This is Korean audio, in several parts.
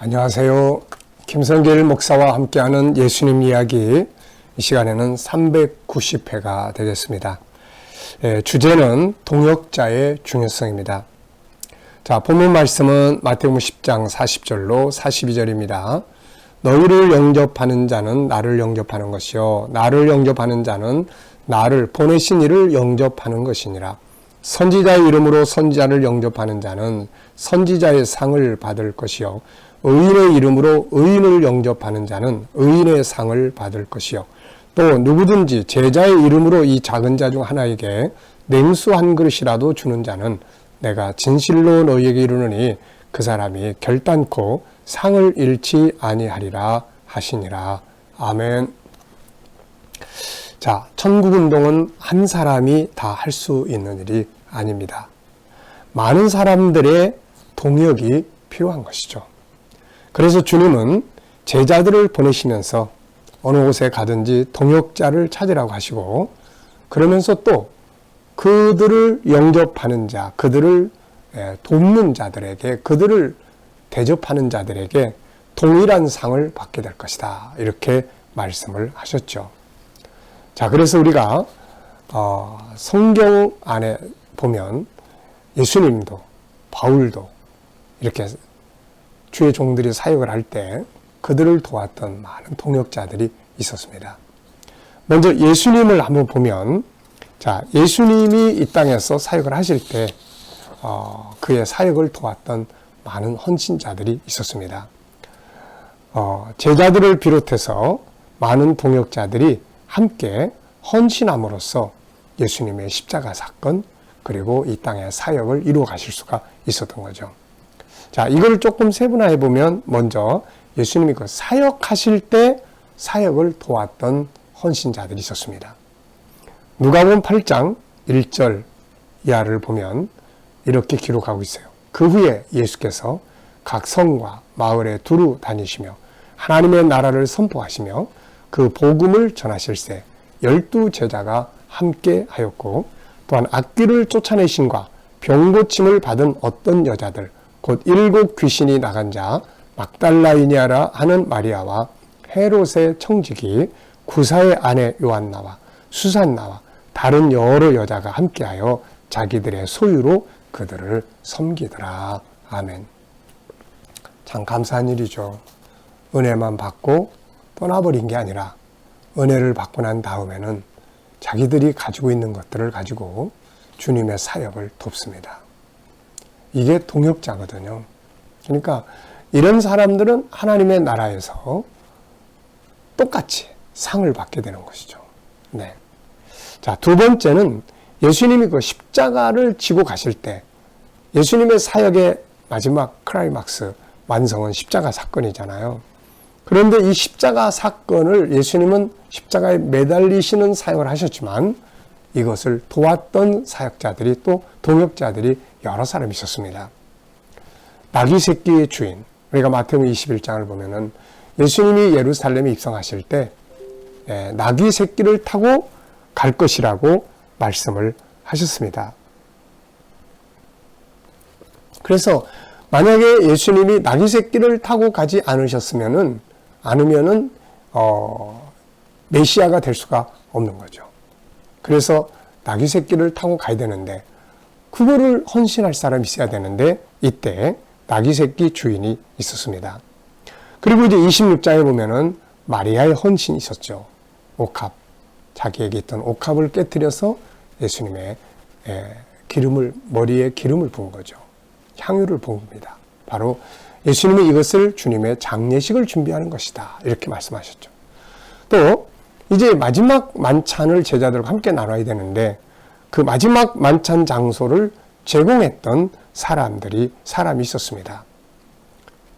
안녕하세요. 김성길 목사와 함께하는 예수님 이야기, 이 시간에는 390회가 되겠습니다. 주제는 동역자의 중요성입니다. 자, 본문 말씀은 마태복음 10장 40절로 42절입니다. 너희를 영접하는 자는 나를 영접하는 것이요 나를 영접하는 자는 나를 보내신 이를 영접하는 것이니라. 선지자의 이름으로 선지자를 영접하는 자는 선지자의 상을 받을 것이요 의인의 이름으로 의인을 영접하는 자는 의인의 상을 받을 것이요 또 누구든지 제자의 이름으로 이 작은 자 중 하나에게 냉수 한 그릇이라도 주는 자는 내가 진실로 너희에게 이르노니 그 사람이 결단코 상을 잃지 아니하리라 하시니라. 아멘. 자, 천국운동은 한 사람이 다 할 수 있는 일이 아닙니다. 많은 사람들의 동역이 필요한 것이죠. 그래서 주님은 제자들을 보내시면서 어느 곳에 가든지 동역자를 찾으라고 하시고, 그러면서 또 그들을 영접하는 자, 그들을 돕는 자들에게, 그들을 대접하는 자들에게 동일한 상을 받게 될 것이다, 이렇게 말씀을 하셨죠. 자, 그래서 우리가 성경 안에 보면 예수님도 바울도 이렇게 주의 종들이 사역을 할 때 그들을 도왔던 많은 동역자들이 있었습니다. 먼저 예수님을 한번 보면, 자, 예수님이 이 땅에서 사역을 하실 때 그의 사역을 도왔던 많은 헌신자들이 있었습니다. 제자들을 비롯해서 많은 동역자들이 함께 헌신함으로써 예수님의 십자가 사건, 그리고 이 땅의 사역을 이루어 가실 수가 있었던 거죠. 자, 이걸 조금 세분화해 보면, 먼저 예수님이 그 사역하실 때 사역을 도왔던 헌신자들이 있었습니다. 누가복음 8장 1절 이하를 보면 이렇게 기록하고 있어요. 그 후에 예수께서 각 성과 마을에 두루 다니시며 하나님의 나라를 선포하시며 그 복음을 전하실세 12 제자가 함께 하였고, 또한 악귀를 쫓아내신과 병고침을 받은 어떤 여자들, 곧 7 귀신이 나간 자 막달라이니아라 하는 마리아와 헤롯의 청지기 구사의 아내 요한나와 수산나와 다른 여러 여자가 함께하여 자기들의 소유로 그들을 섬기더라. 아멘. 참 감사한 일이죠. 은혜만 받고 떠나버린 게 아니라 은혜를 받고 난 다음에는 자기들이 가지고 있는 것들을 가지고 주님의 사역을 돕습니다. 이게 동역자거든요. 그러니까 이런 사람들은 하나님의 나라에서 똑같이 상을 받게 되는 것이죠. 네. 자, 두 번째는 예수님이 그 십자가를 지고 가실 때, 예수님의 사역의 마지막 클라이막스 완성은 십자가 사건이잖아요. 그런데 이 십자가 사건을 예수님은 십자가에 매달리시는 사역을 하셨지만 이것을 도왔던 사역자들이, 또 동역자들이 여러 사람 있었습니다. 나귀 새끼의 주인, 우리가 마태복음 21장을 보면은 예수님이 예루살렘에 입성하실 때 나귀 새끼를 타고 갈 것이라고 말씀을 하셨습니다. 그래서 만약에 예수님이 나귀 새끼를 타고 가지 않으면은 메시아가 될 수가 없는 거죠. 그래서 나귀 새끼를 타고 가야 되는데, 그거를 헌신할 사람이 있어야 되는데, 이때 나귀 새끼 주인이 있었습니다. 그리고 이제 26장에 보면은 마리아의 헌신이 있었죠. 옥합, 자기에게 있던 옥합을 깨뜨려서 예수님의 머리에 기름을 부은 거죠. 향유를 부은 겁니다. 바로 예수님은 이것을 주님의 장례식을 준비하는 것이다, 이렇게 말씀하셨죠. 또 이제 마지막 만찬을 제자들과 함께 나눠야 되는데, 그 마지막 만찬 장소를 제공했던 사람이 있었습니다.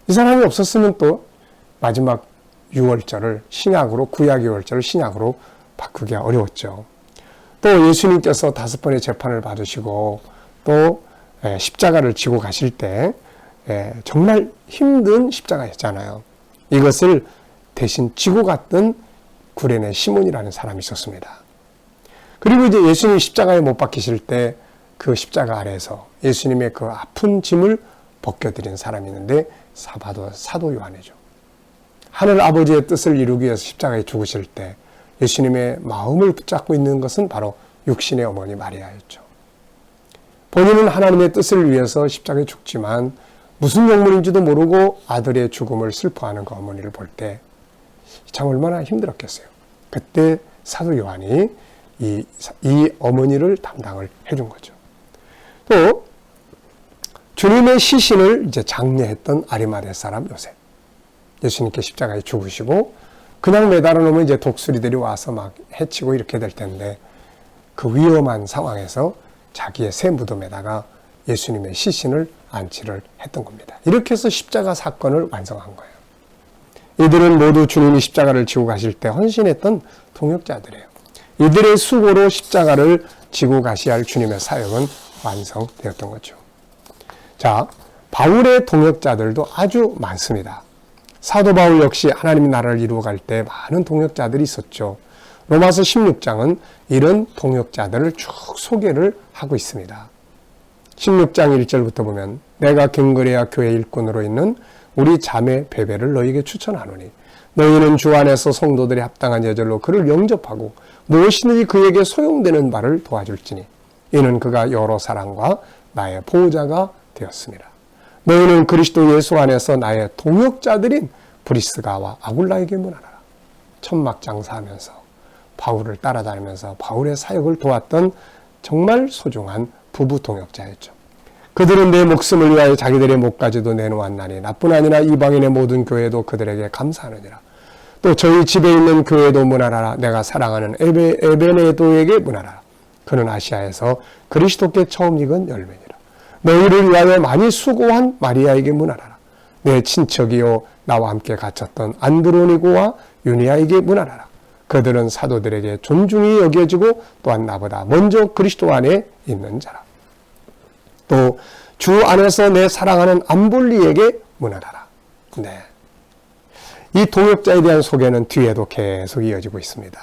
이 사람이 없었으면 또 마지막 유월절을 신약으로, 구약 유월절을 신약으로 바꾸기가 어려웠죠. 또 예수님께서 5번의 재판을 받으시고 또 십자가를 지고 가실 때 정말 힘든 십자가였잖아요. 이것을 대신 지고 갔던 구레네 시몬이라는 사람이 있었습니다. 그리고 이제 예수님 십자가에 못 박히실 때 그 십자가 아래에서 예수님의 그 아픈 짐을 벗겨드린 사람이 있는데 사도 요한이죠. 하늘 아버지의 뜻을 이루기 위해서 십자가에 죽으실 때 예수님의 마음을 붙잡고 있는 것은 바로 육신의 어머니 마리아였죠. 본인은 하나님의 뜻을 위해서 십자가에 죽지만 무슨 영문인지도 모르고 아들의 죽음을 슬퍼하는 그 어머니를 볼 때 참 얼마나 힘들었겠어요. 그때 사도 요한이 이 어머니를 담당을 해준 거죠. 또 주님의 시신을 이제 장례했던 아리마대 사람 요셉. 예수님께 십자가에 죽으시고 그냥 매달아 놓으면 이제 독수리들이 와서 막 해치고 이렇게 될 텐데 그 위험한 상황에서 자기의 새 무덤에다가 예수님의 시신을 안치를 했던 겁니다. 이렇게 해서 십자가 사건을 완성한 거예요. 이들은 모두 주님이 십자가를 지고 가실 때 헌신했던 동역자들이에요. 이들의 수고로 십자가를 지고 가셔야 할 주님의 사역은 완성되었던 거죠. 자, 바울의 동역자들도 아주 많습니다. 사도 바울 역시 하나님의 나라를 이루어갈 때 많은 동역자들이 있었죠. 로마서 16장은 이런 동역자들을 쭉 소개를 하고 있습니다. 16장 1절부터 보면 내가 갱그레아 교회 일꾼으로 있는 우리 자매 베베를 너희에게 추천하노니 너희는 주 안에서 성도들이 합당한 예절로 그를 영접하고 무엇이든지 그에게 소용되는 바를 도와줄지니 이는 그가 여러 사랑과 나의 보호자가 되었습니다. 너희는 그리스도 예수 안에서 나의 동역자들인 브리스가와 아굴라에게 문하라. 천막 장사하면서 바울을 따라다니면서 바울의 사역을 도왔던 정말 소중한 부부 동역자였죠. 그들은 내 목숨을 위하여 자기들의 목까지도 내놓았나니 나뿐 아니라 이방인의 모든 교회도 그들에게 감사하느니라. 또 저희 집에 있는 교회도 문하라. 내가 사랑하는 에베네도에게 문하라. 그는 아시아에서 그리스도께 처음 익은 열매니라. 너희를 위하여 많이 수고한 마리아에게 문하라. 내 친척이요 나와 함께 갇혔던 안드로니고와 유니아에게 문하라. 그들은 사도들에게 존중이 여겨지고 또한 나보다 먼저 그리스도 안에 있는 자라. 또 주 안에서 내 사랑하는 암볼리에게 문하라. 네. 이 동역자에 대한 소개는 뒤에도 계속 이어지고 있습니다.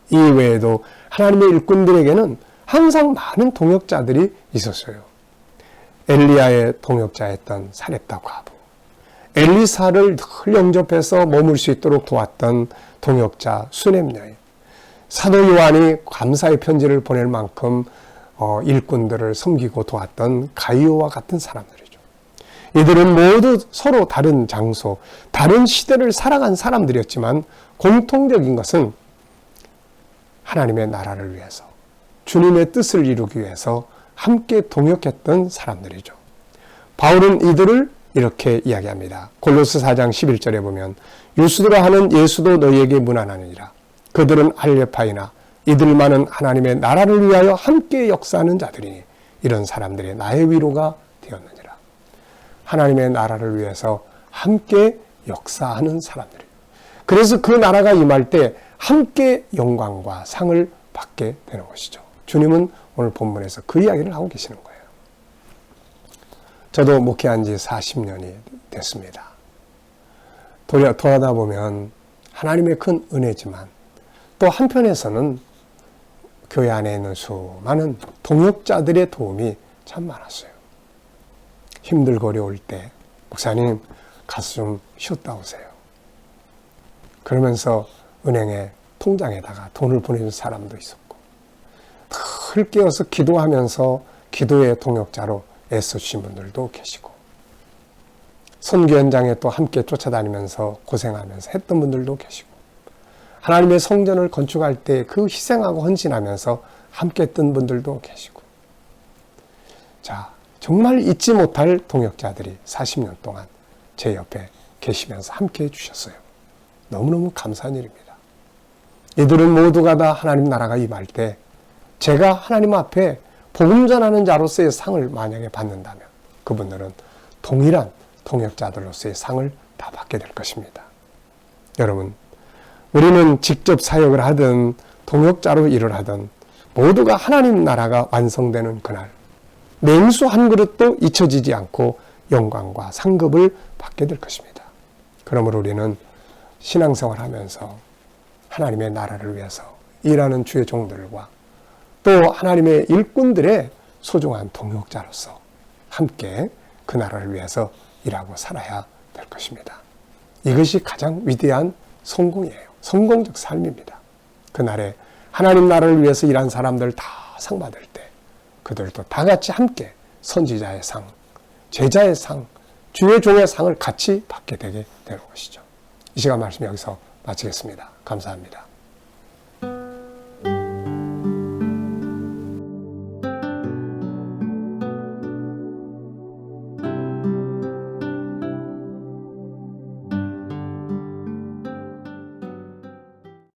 이 외에도 하나님의 일꾼들에게는 항상 많은 동역자들이 있었어요. 엘리야의 동역자였던 사렙다 과부, 엘리사를 늘 영접해서 머물 수 있도록 도왔던 동역자 수넴 여인, 사도 요한이 감사의 편지를 보낼 만큼 일꾼들을 섬기고 도왔던 가이오와 같은 사람들이죠. 이들은 모두 서로 다른 장소, 다른 시대를 살아간 사람들이었지만 공통적인 것은 하나님의 나라를 위해서, 주님의 뜻을 이루기 위해서 함께 동역했던 사람들이죠. 바울은 이들을 이렇게 이야기합니다. 골로새 4장 11절에 보면 유수도라 하는 예수도 너희에게 문안하느니라. 그들은 할례파이나 이들만은 하나님의 나라를 위하여 함께 역사하는 자들이니 이런 사람들이 나의 위로가 되었느니라. 하나님의 나라를 위해서 함께 역사하는 사람들이에요. 그래서 그 나라가 임할 때 함께 영광과 상을 받게 되는 것이죠. 주님은 오늘 본문에서 그 이야기를 하고 계시는 거예요. 저도 목회한 지 40년이 됐습니다. 돌아다 보면 하나님의 큰 은혜지만 또 한편에서는 교회 안에 있는 수많은 동역자들의 도움이 참 많았어요. 힘들고 어려울 때 목사님 가서 좀 쉬었다 오세요. 그러면서 은행에 통장에다가 돈을 보내준 사람도 있었고 늘 깨어서 기도하면서 기도의 동역자로 애써주신 분들도 계시고 선교 현장에 또 함께 쫓아다니면서 고생하면서 했던 분들도 계시고 하나님의 성전을 건축할 때 그 희생하고 헌신하면서 함께 했던 분들도 계시고 자, 정말 잊지 못할 동역자들이 40년 동안 제 옆에 계시면서 함께 해주셨어요. 너무너무 감사한 일입니다. 이들은 모두가 다 하나님 나라가 임할 때 제가 하나님 앞에 복음 전하는 자로서의 상을 만약에 받는다면 그분들은 동일한 동역자들로서의 상을 다 받게 될 것입니다. 여러분, 우리는 직접 사역을 하든 동역자로 일을 하든 모두가 하나님 나라가 완성되는 그날 냉수 한 그릇도 잊혀지지 않고 영광과 상급을 받게 될 것입니다. 그러므로 우리는 신앙생활하면서 하나님의 나라를 위해서 일하는 주의 종들과 또 하나님의 일꾼들의 소중한 동역자로서 함께 그 나라를 위해서 일하고 살아야 될 것입니다. 이것이 가장 위대한 성공이에요. 성공적 삶입니다. 그날에 하나님 나라를 위해서 일한 사람들 다 상 받을 때 그들도 다 같이 함께 선지자의 상, 제자의 상, 주의 종의 상을 같이 받게 되게 되는 것이죠. 이 시간 말씀 여기서 마치겠습니다. 감사합니다.